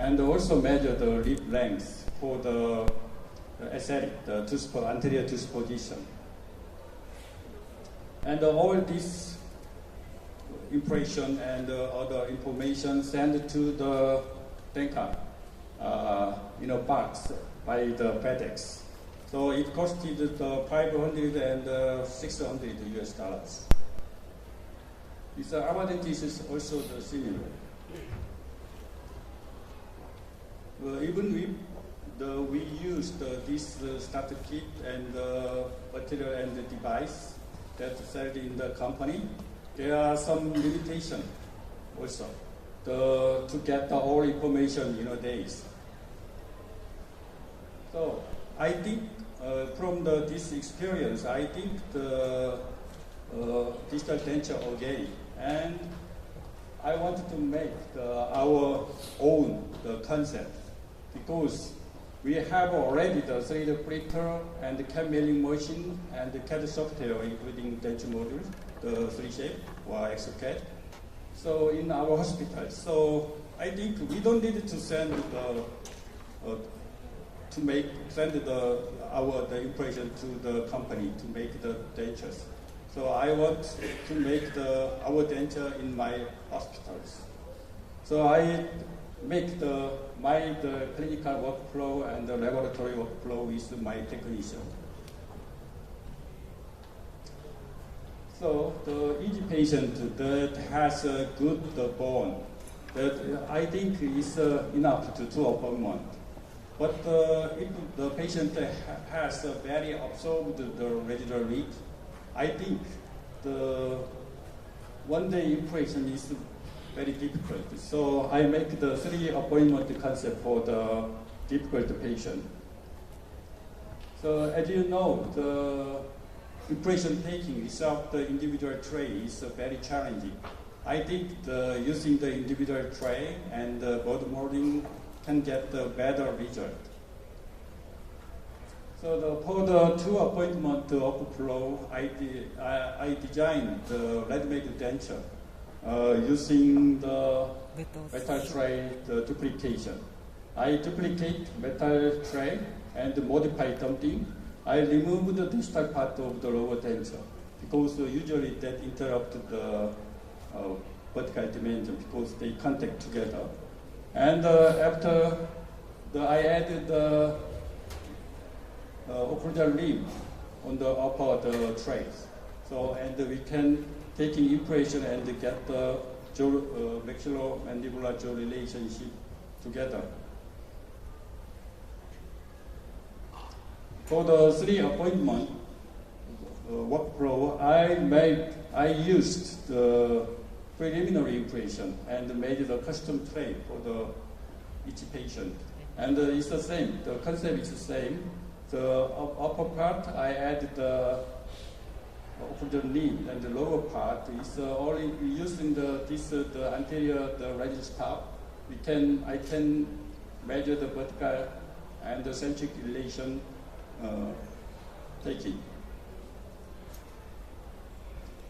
and also measure the lip length for the aesthetic, the anterior tooth position. And all this impression and other information sent to the Denka box by the Videc. So it costed the 500 and 600 US dollars. Its advantage is also the similar. Even if we used this starter kit and material and the device that sold in the company, there are some limitations also to get the whole information in a days. So I think from this experience, I think the digital denture okay, and I wanted to make our own concept because we have already the 3D printer and the CAD milling machine and the CAD software, including denture modules, the 3Shape or ExoCAD. So in our hospital, so I think we don't need to send the impression to the company to make the dentures. So I want to make our denture in my hospitals. So I make the clinical workflow and the laboratory workflow with my technician. So the easy patient that has a good bone, that I think is enough to 2 appointments. But if the patient has a very absorbed the residual leak, I think the one-day impression is very difficult. So I make the 3 appointment concept for the difficult patient. So as you know, the impression taking without the individual tray is very challenging. I think using the individual tray and board molding can get the better result. So for the 2 appointment workflow, I designed the ready-made denture using the metal tray duplication. I duplicate metal tray and modify dumping. I remove the distal part of the lower denture because usually that interrupts the vertical dimension because they contact together. And after I added the occlusal rim on the upper trays. So and we can take in impression and get the maxillomandibular jaw relationship together. For the 3 appointment workflow, I used the preliminary impression and made the custom tray for each patient. And it's the same, the concept is the same. The upper part, I added the occlusal rim, and the lower part is only using the anterior, the radius top. I can measure the vertical and the centric relation taking.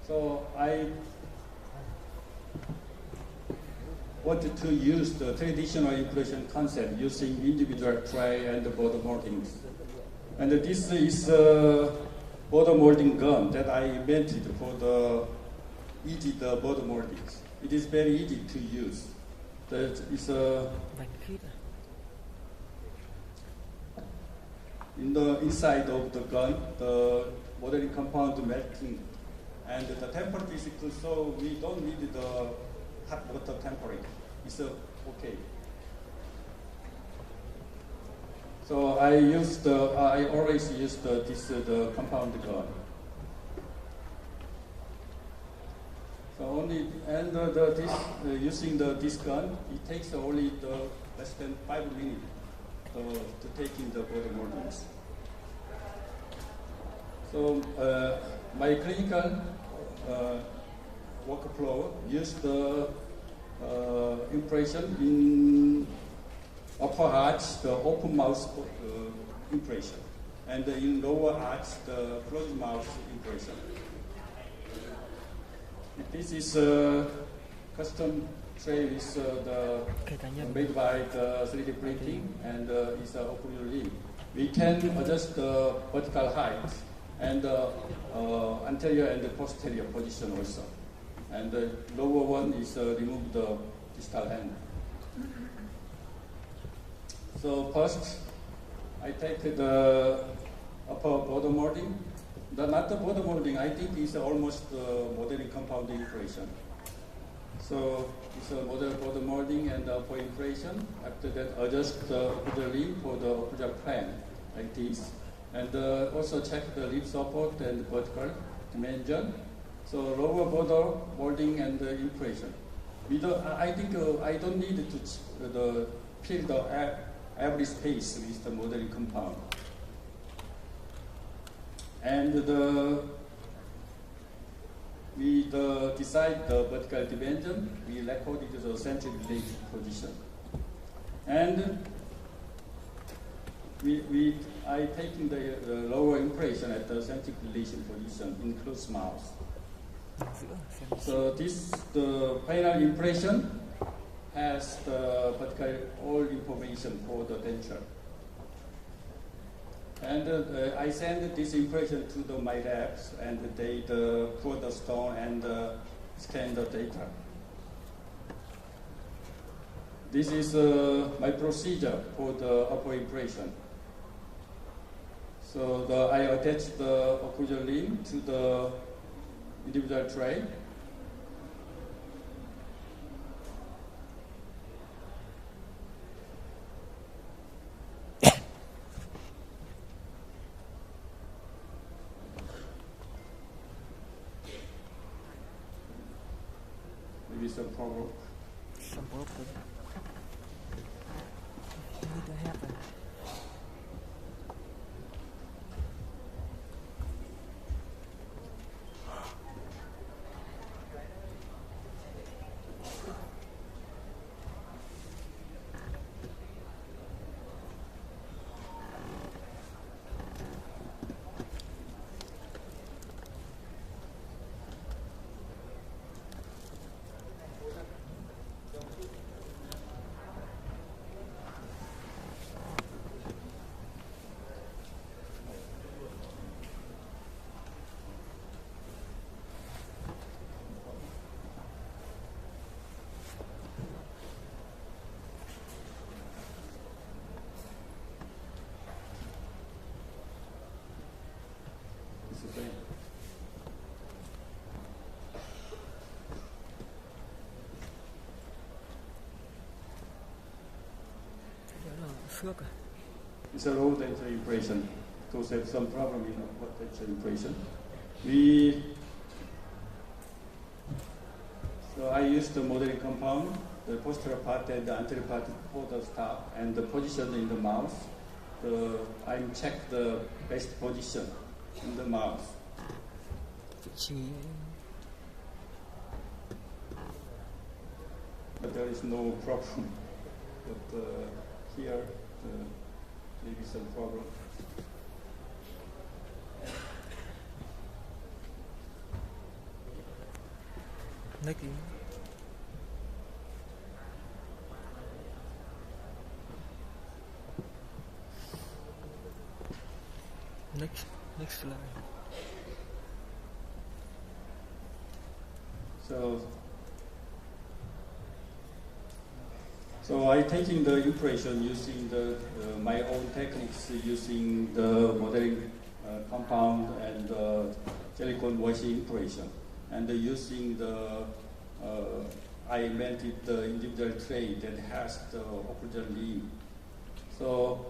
So I wanted to use the traditional impression concept using individual tray and the border moldings. And this is a border molding gun that I invented for the border moldings. It is very easy to use. In the inside of the gun, the modeling compound melting, and the temperature is good, so we don't need the hot water temperature. It's okay. So I always use the compound gun. So only using this gun, it takes only less than 5 minutes to take in the border moldings. So my clinical workflow use the impression in upper arch, the open mouth impression, and in lower arch, the closed mouth impression. This is a custom tray is made by the 3D printing and is occlusal limb. We can adjust the vertical height and anterior and posterior position also. And the lower one is remove the distal end. So first, I take the upper border molding. Not the border molding, I think it's almost modeling compound impression. So it's a border molding and upper impression. After that, adjust the occlusal limb for the occlusal plane, like this. And also check the lip support and vertical dimension. So lower border molding and impression. I think I don't need to fill the every space with the modeling compound. And we decide the vertical dimension. We record it as a centric relation position. And I taking the lower impression at the centric relation position in closed mouth. So the final impression has the vertical all information for the denture. And I send this impression to my labs, and they pour the stone and scan the data. This is my procedure for the upper impression. So I attach the occlusal limb to the individual tray. Maybe some problem. Some problem. Need to happen. It's a low denture impression. Those have some problem in what denture impression. So I use the modeling compound, the posterior part and the anterior part for the stop, and the position in the mouth. I check the best position in the mouth. But there is no problem. But here, maybe some problem. Next. Next slide. So I taking the impression using my own techniques, using the modeling compound and silicone washing impression, and using I invented the individual tray that has the occlusal limb. So